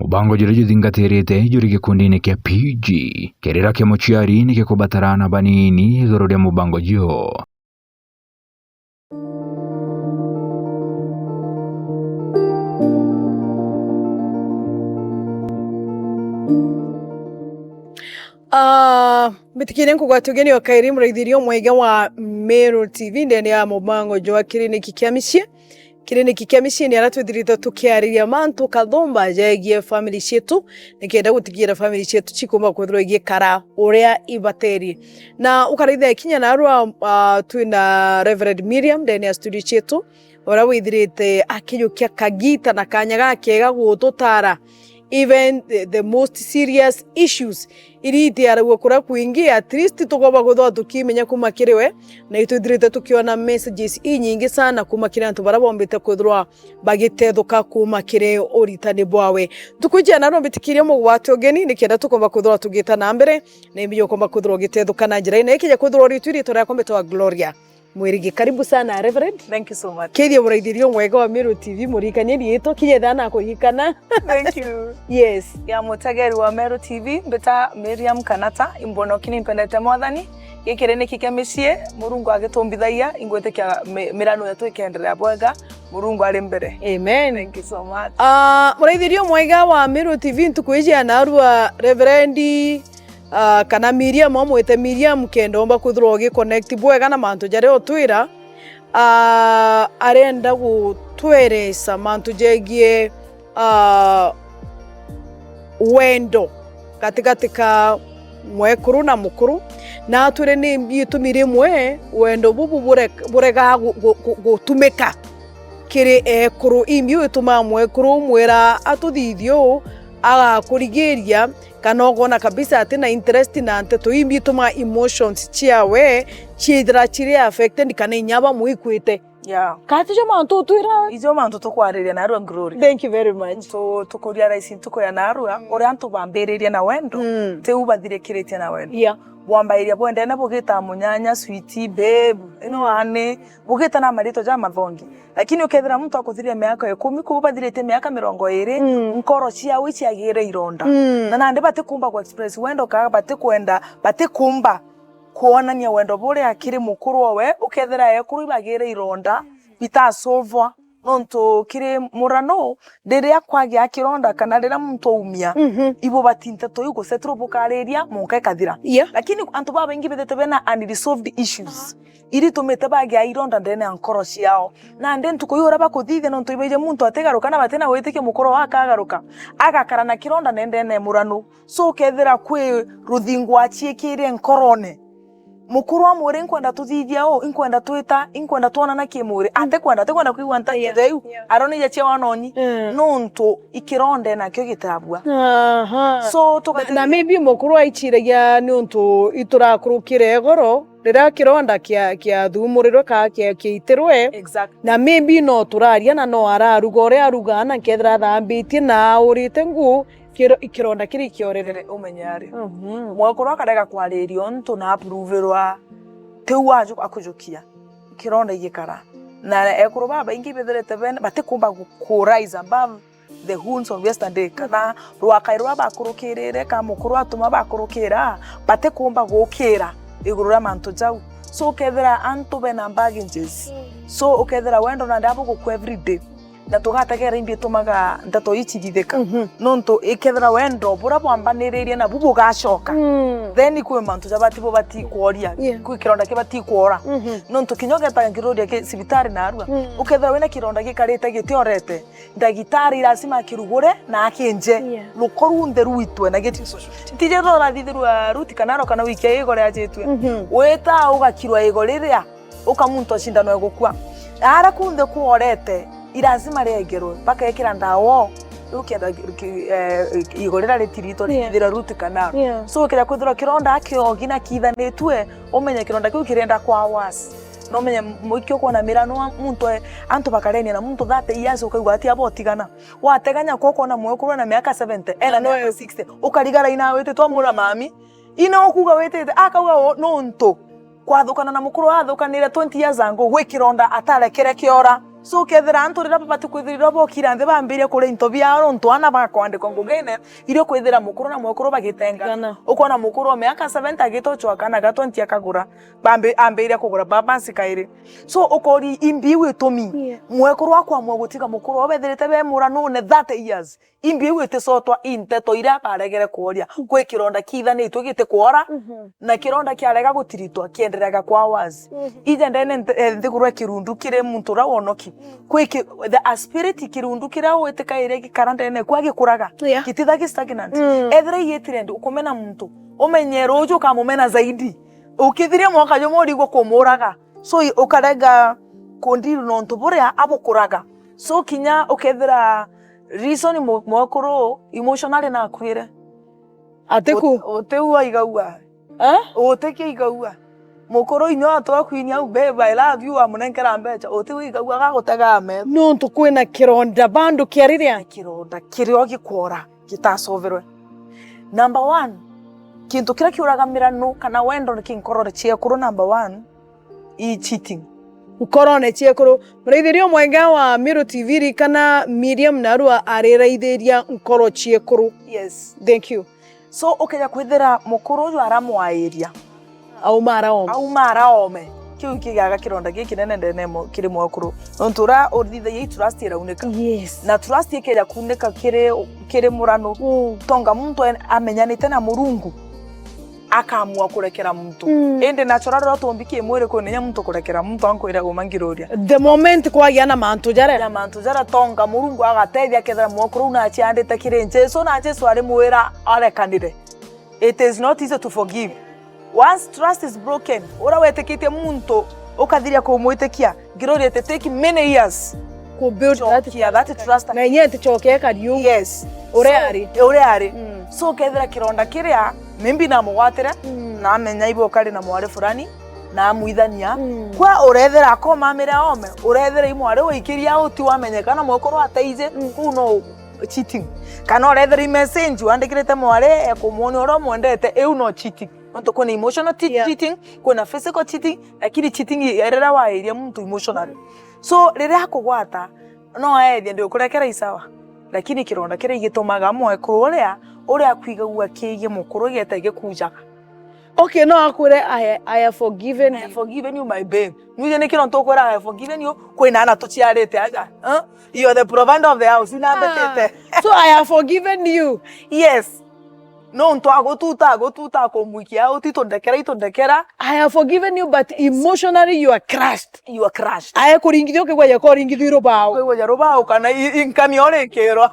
mubango jira juthingatirite juri gikundi-ini kia PG kerira kia muciari ni gikubatarana banini iguru ria mubango jio. Bitikine nkugwata ugeni wa kairi muraithirio mwega wa Meru TV ndene ya mubango jwa kiriniki kia micii. Kiriniki kia micii ni aratwithirite tukiariria mantu kathomba jegie family cietu nikenda gutigira family cietu cikumba kwithirwo igikara uria ibaterie na ukaraitha kinya na arua twina Reverend Miriam ndene ya studio cietu ora withirite akiyukia kagita na kanya gakega gututara even the most serious issues iriti aragwo kura kuingia at least tugoba gutho tukimenya kuma kiriwe na itwithirite tukiona messages inyingi sana kuma kiri antu barabombite kwithirwa bagitethuka kuma kiri uritani bwawe tukujia na rombitikirie mugwate ugeni nikenda tukomba kwithirwa tugita na mbere na imbiyo komba kwithirwa gitethuka na njira ina ikija kwithirwa ritwiri tora kombetwa Gloria Mwirigi. Karibu sana Reverend. Thank you so much. Kedia muraithirio mwega wa Meru TV murikanie rieto kinye thana kuhikana. Thank you. Yes. Ya mutegeri wa Meru TV mbeta Miriam Kanata imbono kini mpendete mwathani gikirene kike micie Murungu agitumbithaia ingwetekia mirano yetu ikenderea bwega Murungu ari mbere. Amen. Thank you so much. Muraithirio mwega wa Meru TV ntukwijia na arua Reverend kana Miriam omwete Miriam kendo omba kuthirwo giconnect bwega na mantu jare otwira arenda gutweresa mantu jegie wendo katika mwekuru na mukuru na atwire ni bitumire mwe wendo bubu burega gutumika kiri ekuru imbi ituma mwekuru mwera atuthithio agakurigiria kana ogona kabisa atina interest na nteto imbi tuma emotions ciawe ciithira ciri affected kana inyaba muikwite. Yeah. Kati jo mantu twira ijo mantu tukwariria na arua Glory. Thank you very much. So tukuria raisi tukoya na arua uri antu bambiriria na wendo te ubathirikiretie na wendo. Yeah. Bwambairia bwende na bugita munyanya sweetie babe ino ane bugita na marito ja mathongi lakini ukethira mtu akuthiria miaka 10 kubathirite miaka 20 nkoro cia wici agire ironda na nande bate kumba ku express wendo ka bate kwenda bate kumba kuonania wendo bure akiri mukuru we ukethira ekuru ibagire ironda bitasovwa nonto kire murano ndiria kwagi akironda kana rira muntu umia ibo batinta to yugo setro bukariria munka kathira. Yeah. Lakini antu baba ingi bethete bena unresolved issues iri tumete bagi aironda ndene ankoro ciao na nde ntuko yora bakuthithe nonto ibeje muntu ategaruka na batena witike mukoro akagaruka agakara na kironda ndene murano so kethira kwi ruthingu aciekire nkorone mukuru wa mwere nkwenda tuthithia inkwenda twita inkwenda tuona na kimuri ate kwenda kuigwa ntake theu aroni ya cia wanoni nonto ikironde na kyo gitabua so na maybe mukuru aichiragia ni untu iturakurukire goro rira kironda kia thumurirwe ka kia itirwe. Exactly. Na maybe no turaria na no araruga ore aruga na kethira thambitie na urite ngu ikironda kiri kiorere umenyari mwakuru akarega kwaririo ntu na approverwa teu ajo akujukia kironda igikara na ekuru baba ingi betherete ben batikumba ku rise above the wounds of yesterday kana rwakairwa bakurukirire ka mukuru atuma bakurukira batikumba gukira igurura mantu jau so kethira antu bena baggages so ukethira wendo na ndabo ku everyday na tugategera imbi tumaga ndato ichigitheka nonto ikethira wendo bura bwambaniririe na bubu gacoka then ikwe mantu jabati bo bati kuoria kwikironda ke bati kuora nonto kinyogeta ngiroria ke sibitari na arua ukethira wena kironda gikarite gitiorete ndagitari lazima kirugure na akinje lukoru nderu itwe na geti tije rora thithirwa ruti kanaro kana wiki igore ajitwe weta ugakirwa igoriria ukamuntu cindano egukua ara kunde kuorete irazima regerwe paka ekira ndawo ukienda igorera retirito thira ruti kana so kira kwithira kironda akiogi na kithanitwe umenye kironda kiu kirenda kwa was no menye mwikyo kuona mirano muntu antu bakarenia na muntu thate years ukaigwa ati abotigana wateganya koko na mwekuru na miaka 70 ena no 60 ukarigara ina wete twamura mami ina okuga wete akauga no ntu kwathukana na mukuru athukanire 20 years ago gwikironda atarekere kiora so kethera anturira babati kwithirira bokira nthe bambirie kuri into biaro ntwana bakwandika ngugene irio kwithira mukuru na mwekuru bagitenga ukona mukuru miaka 70 agitochwa kana ga 20 akagura ambirie kugura babansi kairi so ukori imbi witomi mwekuru akwa mwagutiga mukuru obethirite be murano ne 30 years imbi wite sotwa inteto ira karegere kuoria kwe kironda kithani itugite kuora na kironda kiarega gutiritwa kienderega kwa wazi ije ndene nthigurwe kirundu kire muntu ra wonoki kwiki the spirit kirundu kira wetekaire kikarandene kwa gikuraga kitithaki stagnant every year ukomena muntu umenyero ujo kamumena zaidi ukithiria mwaka jo morigo kumuraga so ukarega kondiru nonto buria abukuraga so kinya ukethira reason mwakuru emotionally na kwire ateku otewa igaua oteke igaua mukuru inyo atwakwinya au babe I love you amunenkera mbecha otewa igaua gagutega me no ntukwina kironda bandu kiariria kironda kirio gikora gitasoverwe number 1 kintu kira kiuragamira kana wendo kinkorore chiekuru number 1 i cheating ukorone chiekuru mreithirio mwenga wa Miro TV kana Miriam Narua ariraithiria nkoro chiekuru. Yes, thank you. So ukeja kwithira mukuru uyu aramwairia au mara ome kiu kigaga kironda giki nene ndene kiri mwakuru nontura orithithe yi trust ira unika yes na trust ikeja kunika kiri murano tonga muntu amenyanite na Murungu akamua kurekera muntu ende natural roto mbiki mwere ko nenya muntu kurekera muntu ankoira gumangiroria the moment kwa yana mantu jara tonga Murungu agatethia kethera mwakuru na achiandite kire Jesu na Jesu ari mwira arekanire. It is not easy to forgive. Once trust is broken, ora wetekite muntu ukathiria kumwitekia giroria te take many years to build that trust na yet chokeka you. Yes, ore so kethera kironda kiria mimbi na mwatire na amenya ibo kali na mware fulani na muithania kwa urethera akoma mire ome urethera imware wikiria uti wamenyekana mwekoro ataize kuno cheating kana urethera message wandikirite mware ekumoni oro mwendete eu no cheating onto kuna emotional cheating kuna physical cheating lakini cheating yerera wa iria mtu emotional so riria akugwata no aethia ndio kurekera isawa lakini kironda kire gitumaga mwekoro uria kwigagua kiige mukuru getege kujaga. Okay, no akure I have forgiven you. I have forgiven you my babe. Muje ne kironto kwera I have forgiven you kwina na tuchiarete aja. You are the provider of the house ina betete. So I have forgiven you. Yes. No nto agotuta ko mukia utitondekera I have forgiven you but emotionally you are crushed. You are crushed. Aya kuringithio kigwa ya koringithiro bao. Kigwa ya robao kana inkamiore kero.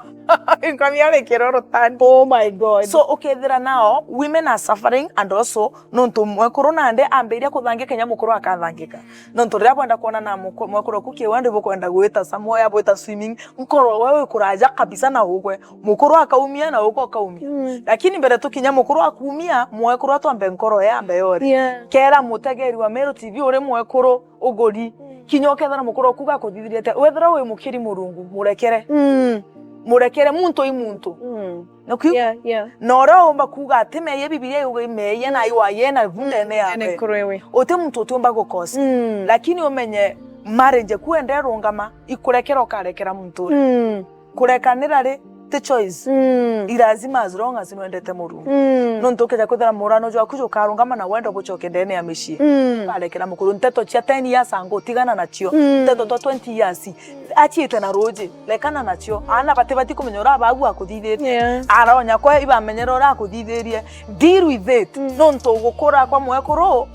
Inkamiore kero rotan. Oh my God. So okay there now women are suffering and also nonto mwekuru nande amberia kuthangika kenya mukuru akathangika. Nonto ria kwenda kuona na mwekuru kukie wande bokwenda gwita samoya bwita swimming nkoro wewe kuraja kabisa na ugwe mukuru akaumia na uko akaumia. Lakini mbere tukinya mukuru akumia mwekuru atwambe nkoro yambe yori kera mutegeri wa Miro TV uri mwekuru ugori kinyokethana mukuru kuga kuthithiriete wethera we mukiri Murungu murekere muntu imuntu noku nora omba kuga ateme Biblia yugo imeye na iwa yena vundene yabe ote muntu otumba gokosa lakini omenye marriage kuende rungama ikurekera okarekera muntu kurekanira ri the choice irazima as long as nwendete Murungu nonto keja kuthera murano jwa kujuka rungama na wendo buchoke ndene ya mishie arekera mukuru nteto chia 10 years ango tigana nachio nteto to 20 years achiete na roje lekana nachio ana batibati kumenyora bagu akuthithirie aronya kwa iba menyerora akuthithirie deal with it nonto gukura kwa mwekuru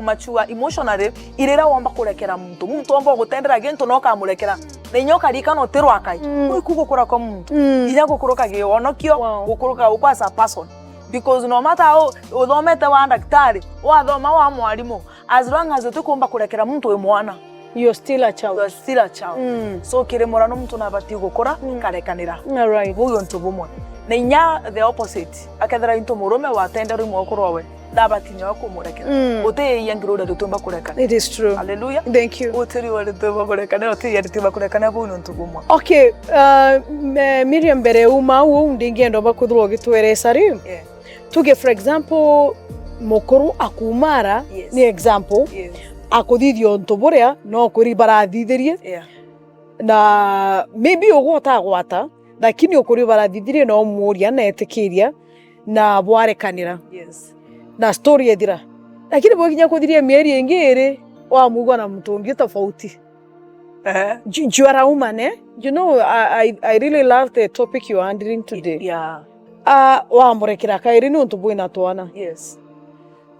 machua emotionally irera wamba kurekera muntu omba gutendera gento no kamurekera nenyoka rikano terwa kai kugukura kwa muntu inya gukuruka gionokio gukuruka ukwa as a person because no matter how uthomete wa daktari wathoma wa mwalimu as long as utukumba kurekera muntu we mwana you're still a child. So kire morano muntu nabati gukura karekanira right buyo ntubumwe na inya the opposite akethera into murume watendera imwokorowe ndabatinya kumurekera uteye yangirura dutumba kurekana. It is true. Hallelujah. Thank you. Uteri wale dutumba kurekana uteye dutumba kurekana buyo ntubumwe. Okay, Miriam Bereuma wo ndingendo bakuthwo gitweresa ri tuge for example mukuru akumara ni example akuthithio ntu buria no kuri barathithirie na maybe ugwata gwata lakini ukuri barathithirie no muria na etikiria na bwarekanira na story ethira lakini bwokinya kuthiria mieri ingiri wa mugwa na mtungi tofauti. You are a woman, eh? You know, I really love the topic you are handling today. Wa murekira kairi ni untu bwina twana.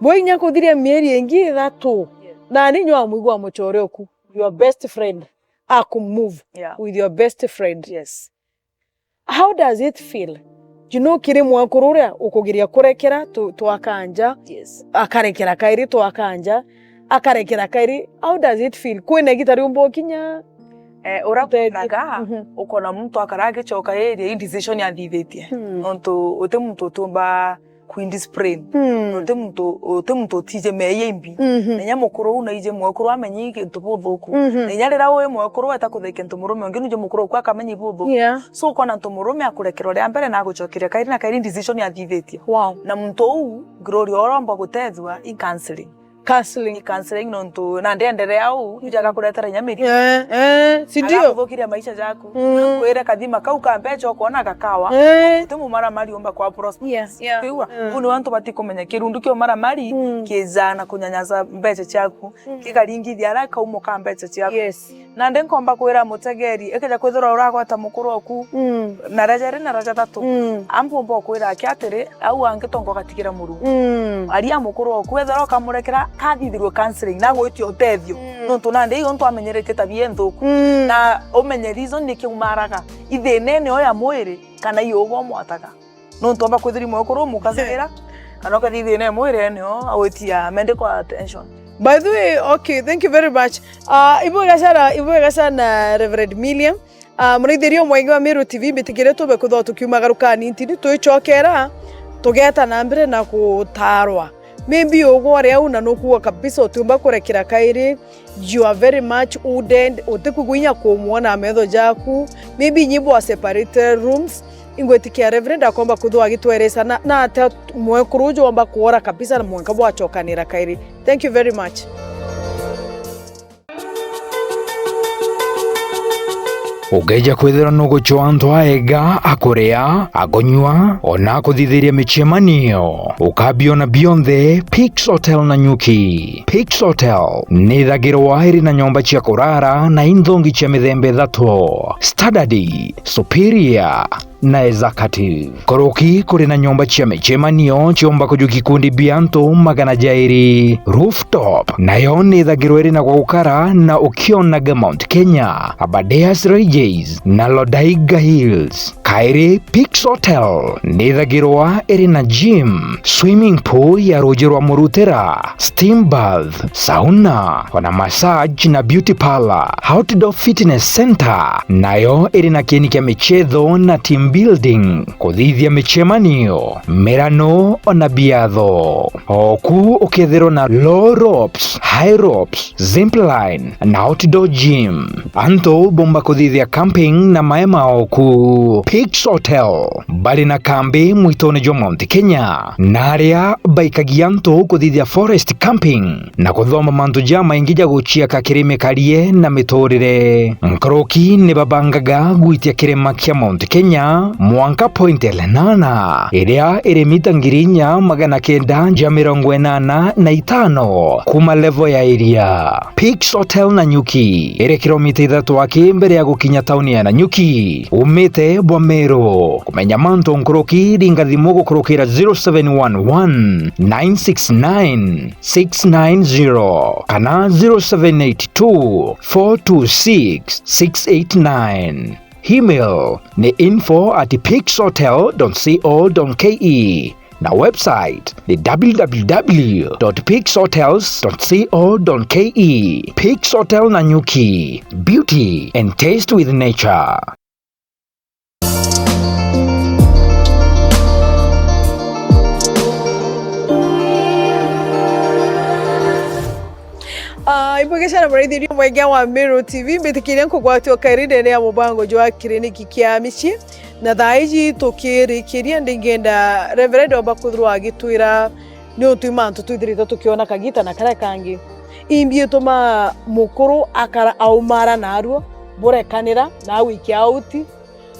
Bwokinya kuthiria mieri ingiri thatu na ninyo wa mugwa muchore oku your best friend move with your best friend. How does it feel? You know, kiri mwakururia ukugiria kurekera twakanja akarekera kairi twakanja akarekera kairi. How does it feel? Kwina gitari umbokinya urakunaga ukona muntu akarage choka area indecision ya thithetie nontu uti muntu tumba kuindiscipline uti muntu tije meye imbi nenya mukuru una ije mwakuru amenyi kintu buthuku nenya rira we mwakuru atakuthike ntu murume ongi nuje mukuru kwa kamenyi buthuku so ukona ntu murume akurekero ria mbere na guchokiria kairi na kairi decision ya thithetie na muntu u glory oromba gutethwa in counseling nontu na ndendere au njaga kuretera nyamiri sindio guthukiria maisha jaku kwira kathima kau kambecho kuona gakawa tumu mara mari umba kwa prosper kiwa uni wantu batikumenya kirundu kio mara mari kizana kunyanyaza mbeche chaku kikaringithia araka umo kambeche chaku na ndenkomba kwira mutegeri ekeja kwithira uragwata mukuru oku na rajere na raja tatu ampombo kwira akiatire au angitongo gatigira muru aria mukuru oku ethera okamurekera kathithirwe counseling na gwitio tethio nontu nande iyo ntu amenyerete tabia nthuku na umenyerizo nikiumaraga ithenene oya mwiri kana iyo ugo mwataga nontu amba kwithiri mukuru mukazira kana kathithine mwiri enio awitia medical attention. By the way, okay, thank you very much. Ibu sana Reverend Milliam. Muridirio mwingi wa Meru TV bitigire tube kutho tukiumagaruka nintini tuichokera tugeta na mbere na gutarwa. Maybe ugware au na nokuwa kabisa utumba kurekira kairi. You are very much wounded. Utekuguinya kumuona metho jaku. Maybe nyibo wa separated rooms. Ingwetikia Reverend akomba kutho agitweresa na ata mwekurujo wamba kuora kabisa na mwankabu wachokanira kairi. Thank you very much. Ugeja kwithira no guchoa antu aega akuria agonywa ona kuthithiria michemanio ukabio beyond the Pix Hotel na Nyuki. Pix Hotel ni thagirwa iri na nyomba cia kurara na inthongi cia mithembe thatu: standard, superior na executive. Koroki kuri na nyomba cia michemanio chiomba kujuki kundi bianto magana jairi. Rooftop nayo ni thagirwa iri na gukara na ukionaga Mount Kenya, Abadeas Ranges na Lodaiga Hills. Kairi Pix Hotel ni thagirwa iri na gym, swimming pool ya ruji rwa murutera, steam bath, sauna, ona massage na beauty parlor. Outdoor fitness center nayo iri na kieni kia michetho na team building, kuthithia michemanio, mirano ona biatho. Oku ukethirwo na low ropes, high ropes, zipline na outdoor gym. Anto bomba kuthithia camping na maema oku. Pix Hotel bali na kambi mwitone jo Mount Kenya na aria baikagia anto kuthithia forest camping na kuthoma mantu ja maingi ja guchia kakirime karie na miturire. Nkoroki ni babangaga gwitia kirima kia Mount Kenya Mwanka Point Elenana iria iri mita 985 kuma level ya area. Pix Hotel na Nyuki iri kilomita 3 mbere ya gukinya tauni ya Nanyuki umite bwa Meru. Kumenya manto nkoroki ringa thimu gukurukira 0711 969 690 kana 0782 426 689. Email ni info@pixhotel.co.ke na website ni www.pixhotels.co.ke. Pix Hotel na Nyuki, beauty and taste with nature. Ibugeshana muraithirio mwenge wa Meru TV bitikiria kugwatio kairinde ya mubango jwa kiriniki kia micie na thaiji tukirikiria ndingenda Reverend oba kuthurwa agitwira ni utuma antu twithirite tukiona kagita na kare kangi imbi tuma mukuru akara aumara naruo burekanira na wiki auti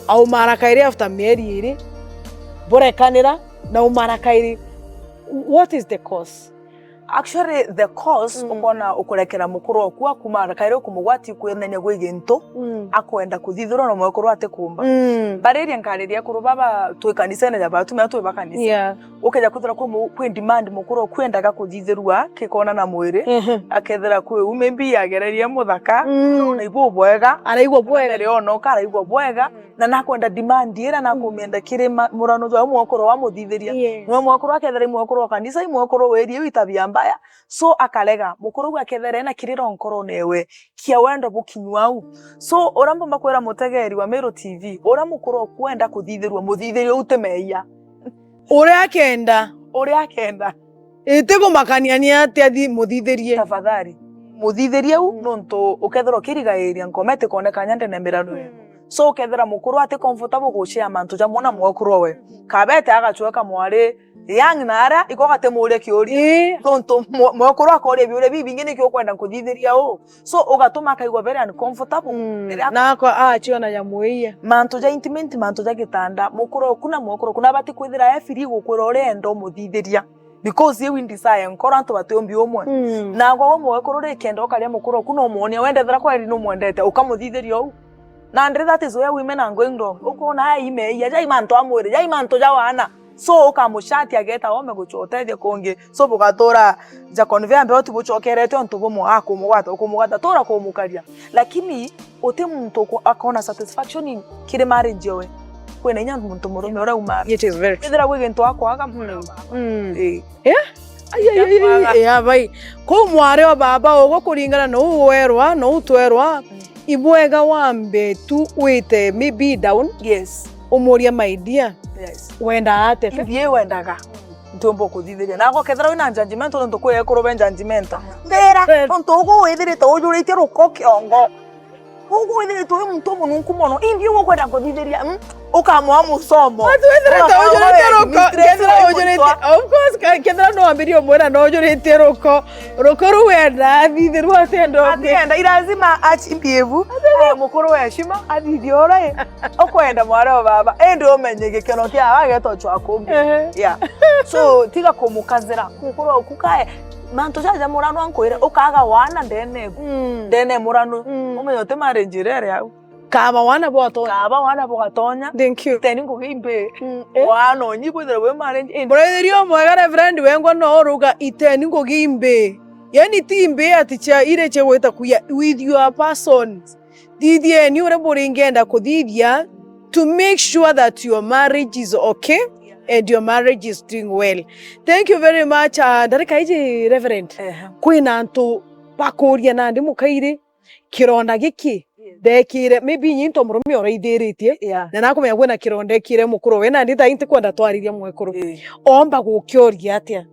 aumara kairi after mieri iri burekanira na umara kairi. What is the cause? Actually, the cause ukona ukurekera mukuru okwa kumara kairo kumugwati kwenanya gwegento akwenda kuthithura no mwekuru ate kumba bareri nkariria kuru baba twikanisa na jaba tumya twe bakanisa ukeja kuthura kwe demand mukuru okwendaga kuthithirwa kikona na mwiri akethera kwe umembi yagereria muthaka na ibo bwega araigwa bwega leo no karaigwa bwega na nakwenda demand ira na kumenda kire murano jwa mwekuru wa muthithiria no mwekuru akethera mwekuru wa kanisa mwekuru werie witabia mbaya so akalega mukuru gwa kethere na kiriro nkoro newe kia wendo bukinywa so orambo makwera mutegeri wa Meru TV ora mukuru kwenda kuthithirwa muthithirio utemeia ore akenda itego makania ni ate athi muthithirie tafadhali muthithirie nonto ukethero kirigaeria nkomete koneka nyande na mirano so ukethera mukuru ate comfortable gushia mantu jamona mwekuru we kabete agachweka mwari yang nara ikogate muure kiori tonto mwekuru akore biure bibingine kyo kwenda kuthithiria so ugatuma kaigwa very uncomfortable na ko achiona ya muiya mantu ja intimate mantu ja gitanda mukuru kuna bati kwithira efiri gukwira orendo muthithiria because you in desire nkora antu batombi omwe na gwa mwekuru rekenda okaria mukuru kuna omonia wendethera kwa eri no mwendete ukamuthithiria na that is where women are going wrong ukona ime ya jai mantu amwire jai mantu ja wana so ukamushati ageta ome guchoteje konge so bugatora ja convey ambe otu buchokerete onto bomo akumugata tora kumukaria lakini ote muntu akona satisfaction kire marriage yowe kwena nya muntu murume ora umara it is very kidira wegento wako aga ya bai ko mware wa baba ogo kuringana no werwa no utwerwa ibwega wambe tu wite maybe down umuria my dear wenda ate ndiye wendaga ntombo kuthithiria nago kethera wina judgment onto kwe ekoro judgment ndera onto go withire to ujurite ruko kiongo ugo withire to muntu mununku mono indi ugo kwenda kuthithiria ukamwa musomo withire to ujurite ruko kethera ujurite of course kethera no ambirio mwera no ujurite ruko ruwenda thithirwa atendo atienda irazima achimbivu mukuru wa heshima athithiore okwenda mwara wa baba endo omenye gikeno kia wageto chwakumbi so tiga kumukazira mukuru okukae manto jaja murano ankwire ukaga wana ndene murano umenyote marenjirere au kaba wana bwatonya thank you teni ngugimbe wano nyibudere we marenje brethren mwega reverend wengwa no ruga iteni ngugimbe yani timbe aticha ire cheweta kuya with your person didie ni ure boringenda kuthithia to make sure that your marriage is okay and your marriage is doing well. Thank you very much. Ndarika iji reverend kwina antu bakuria nandi mukaire kironda giki dekire maybe nyinto murume oraithiritie na nakumenya kwina kironda ekire mukuru we nandi tainti kwenda twariria mwekuru omba gukioria atia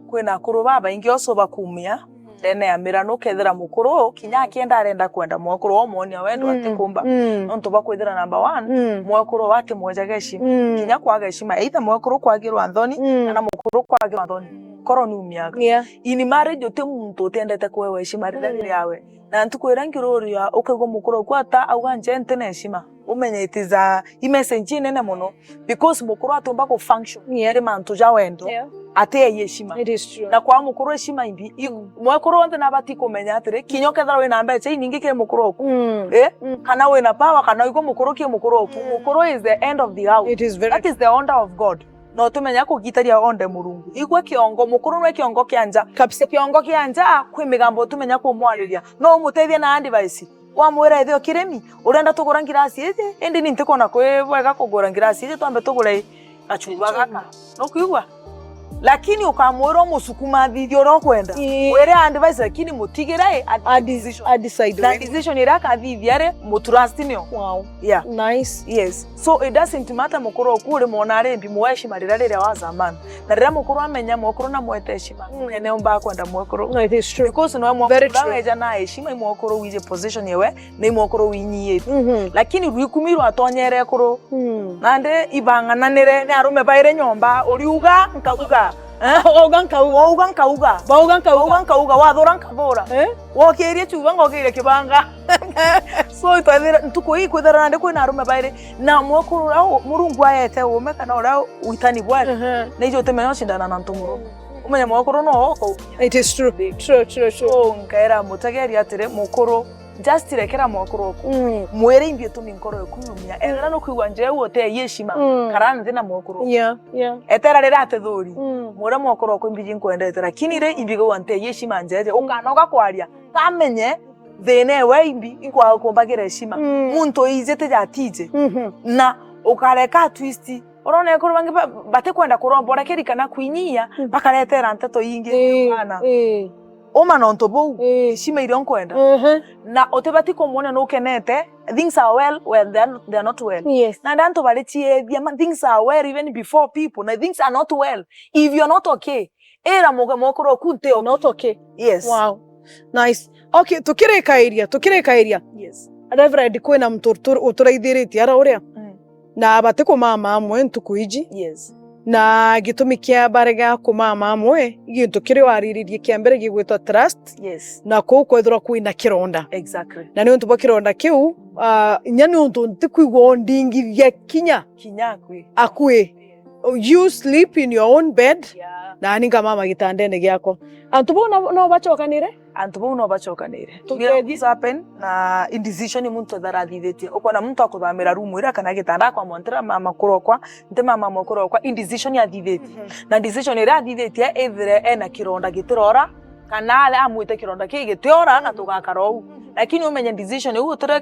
kwina kuru baba ingi osoba kumia tene amira no kethera mukuru kinya kienda arenda kwenda mwekuru omonia wendo atikumba nonto bakwithira number 1 mwekuru wake mwejegeshi kinya kwaga heshima either mwekuru kwagirwa anthoni na mukuru kwagirwa anthoni koro ni umiaga ini marriage ote muntu utendete kwewe heshima riri yawe na ntukwira ngiroria ukego mukuru kwata auga njente na heshima umenye itiza imessage nene muno because mukuru atumba ku function yeri mantu ja wendo ate heshima na kwa mukuru heshima imbi mwekuru wonte nabati kumenya atire kinyo kethara we namba che ningi kire mukuru oku kana we na power kana iko mukuru ki mukuru oku mukuru is the end of the house that is the order of God no tumenya kugitaria onde murungu igwe kiongo mukuru we kiongo kianja kapise kiongo kianja kwimigambo tumenya kumwariria no mutethie na advice wa mwera ithio kiremi urenda tugura ngirasi ije endi ni ntikona kwega kugura ngirasi ije twambe tugure achuba gaka no kuigwa lakini ukamwira musukuma thithio ro kwenda were advice lakini mutigire a decide na decision iraka thithiare mutrust nio nice yes so it doesn't matter mukuru okure mona rembi muheshima rira wa zamani na rira mukuru amenya mukuru na mwete heshima ene omba kwenda mukuru no it is true because no mukuru daweja na heshima mukuru wije position yewe ni mukuru winyi lakini rwikumiru atonyere kuru nande ibangananire ne arume baire nyomba uriuga nkaguga Ugankauga wathora nkabora wokiria chuba ngokire kibanga so itwathira ntuko hii kwithara nde kwina arume baire na mwokurura murungu ayete ume kana ura uitani bwari na ijo temenya shindana na ntumuru umenya mwokuru no oko. It is true. So nkaira mutageria atire mukuru just rekera mwokuru mwere imbie tumi nkoro ekumya era no kwigwa nje wote yeshima karana thina mwokuru etera rira atethuri mwore mwokuru oko imbiji nkwendete lakini re imbigo wante yeshima njeje ukanoga kwaria kamenye thene we imbi ikwa kumbagira heshima muntu izete jatije na ukareka twist orone ekuru bangi bate kwenda kurombora kerikana kwinyia bakaretera nteto yingi bana oma nonto bo heshima iri onkwenda na otebati komona no kenete things are well when they are not well. Na ndanto baletie things are well even before people na things are not well if you are not okay era mokoro kunte not okay. Yes. Wow, nice. Okay, tukireka area. Yes. Reverend kwena mtortor uturaithiriti ara uria na bate ko mama amwe ntukuiji. Yes. Na gitumi kia barega ko mama amwe gintu kiri wariririe kia mbere gigwitwa trust. Yes. Na ko kwethira kwina kironda. Exactly. Na ni ntu kironda kiu nyani untu ntikuigwa ndingithia kinya kwi akui you sleep in your own bed na ninga mama gitandene giako antu bo no bachokanire this happen na indecision muntu tharathithite ukona muntu akuthamira room ira kana gitanda kwa montera mama kurokwa nte mama mokurokwa indecision ya thithite na decision ira thithite ethire ena kironda gitirora kana ale amwite kironda kigitiora na tugakarou lakini umenye decision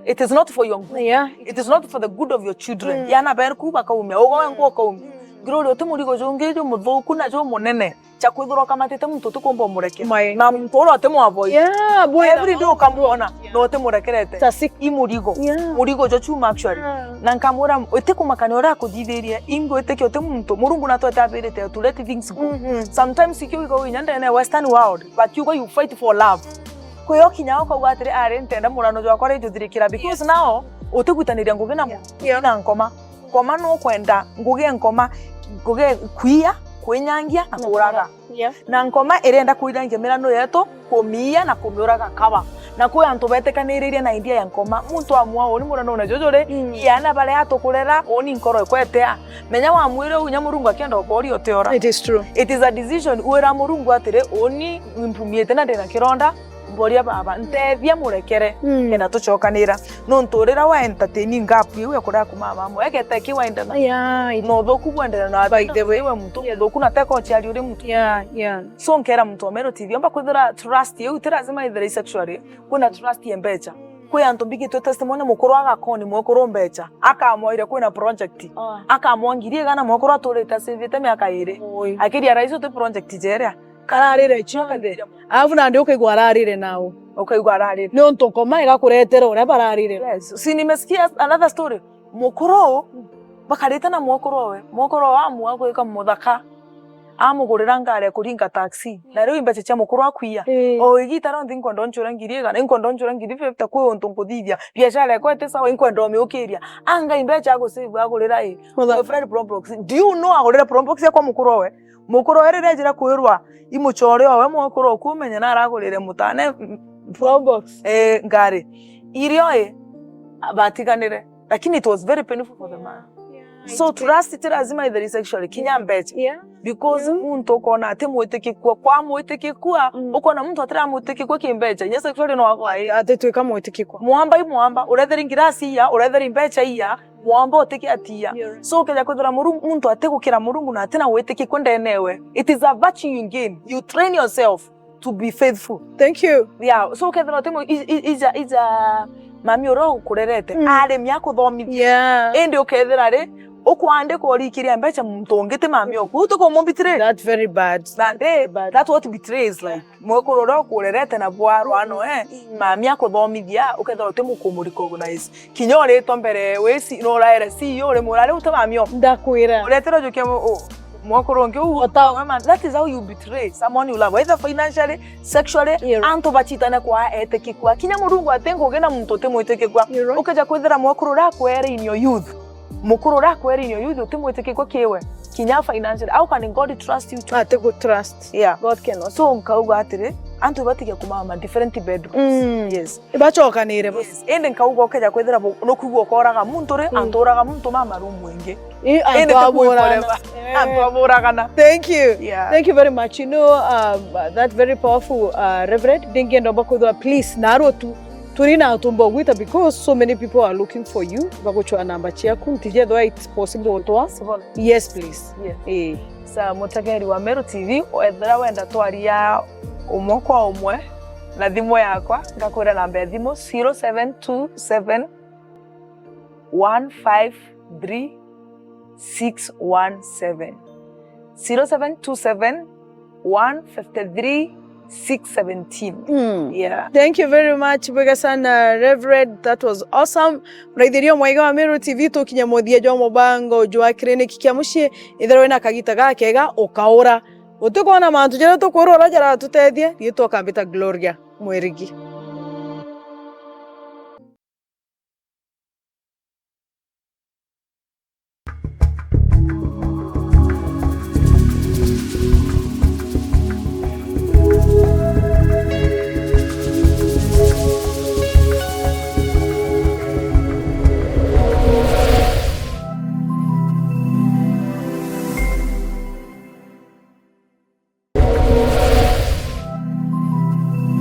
it is not for your good. It is not for the good of your children yana ber kuba kaumia ugowe ngo kaumia grolo otemurigo jonge jo muthuku na jo munene chakwithura kamatete muntu tukomba mureke na muntu ora temo avoid every day ukamuona no temurekerete imurigo murigo jo chuma actually na nkamura etekumakani ora kuthithiria ingo eteke otemuntu murungu na twete abirete to let things go sometimes you go in the western world but you fight for love kuyo kinyao kwa gwatire are ntenda murano jo akore juthirikira because now otegutaniria ngugi na na nkoma no kwenda ngugi nkoma ngugi kuia kwenyangia na kuraga na nkoma irenda kuirangia mirano yetu kumia na kumuraga kaba na kwa antu betekaniriria na india ya nkoma muntu amwa oni murano na jojore yana bale atukurera oni nkoro ekwetea menya wa mwire unya murungu akenda okori oteora. It is true. It is a decision uera murungu atire oni impumiete na ndena kironda mboria baba ntethia murekere kenda tucokanira no nturira wa entertaining gap iwe kura kuma mama egete kiwainda na no thoku bwendera na by the way we muntu thoku na teko chiari uri muntu so nkera muntu omero TV omba kwithira trust you tirazima ithira sexually kuna trust embecha kwe antu bigi to testimony mukuru agakoni mukuru mbecha akamoire kwina project akamongirie gana mukuru aturita civite miaka iri akiria raiso te project jeria kararire chokade avu na ndio kaigwa ararire nao ukaigwa ararire no ntokoma igakuretera ure bararire. Yes. Si nimesikia another story mukuru bakarita na mukuru amua gwika muthaka amugurira ngare kuringa taxi na riu imbeche cha mukuru akwiya o igitaro ndinko ndonchura ngiriga na inko ndonchura ngiri 50 kwe onto nkuthithia biashara kwete sawa inko ndomi ukiria anga imbeche agusibwa agurira Fred Probox. Do you know agurira Probox kwa mukuru erere njira kwirwa imuchore owe mukuru kumenya na aragurire mutane Probox ngare irio batiganire lakini it was very painful for the man. So trust it lazima either sexually kinyambeche because muntu kona atemweteke kwa mweteke kwa ukona muntu atira mweteke kwa kimbeche nya sexually no akwa atetwika mweteke kwa muamba uretheri ngirasi ya uretheri mbeche iya muamba oteke atia so kenya kwithira muntu ategukira murungu na atina weteke kwenda enewe it is a virtue you gain you train yourself to be faithful. Thank you. So kethira temo is a mami oro kurerete are myako thomithia ende ukethira ri ukwande ko rikiria mbecha mutongete mami oku utuko mo betray. That's very bad. That's what betrays like mwekororo kurerete na bwaro ano mami akuthomithia ukethira utemu kumuriko organize kinyore tombere wesi no raere si yore murare utamamio ndakwira uretero jokia mwakoronge man. That is how you betray someone you love either financially sexually anto bachitana kwa eteke kwa kinya murungu atengo gena muntu temweteke kwa ukaja kwethera mwakorora kwere in your youth mukuru rakwe ri yo yudu timweteke kwa kiwe kinya financial how can God trust you to ate go trust yeah God cannot so nkauga atiri antu batige kumama different bedrooms yes ibacokanire yes ende nkauga okeja kwethira no kuigwa okoraga muntu ri anturaga muntu mama room wingi antu aburagana thank you yeah. Thank you very much. You know, that very powerful Reverend Dingendo Bakodwa, please naro tu turina tumbo gwita because so many people are looking for you bagochwa namba chiaku ntije though it's possible to us. Yes please. Yes. Sa mutegeri wa Meru TV oethera wenda twaria umwe kwa umwe na thimo yakwa ngakura namba ya thimo 0727 153 617 0727 153 617. Yeah. Thank you very much Bwegasana Reverend, that was awesome. Mraithirio mwaiga wa Meru TV tukinyamuthia jwa mubango jwa clinic kia mucie itherwe na kagita gakega ukaura utukona mantu jara tukurora jara tutethie ritwa kambita Gloria Mwerigi.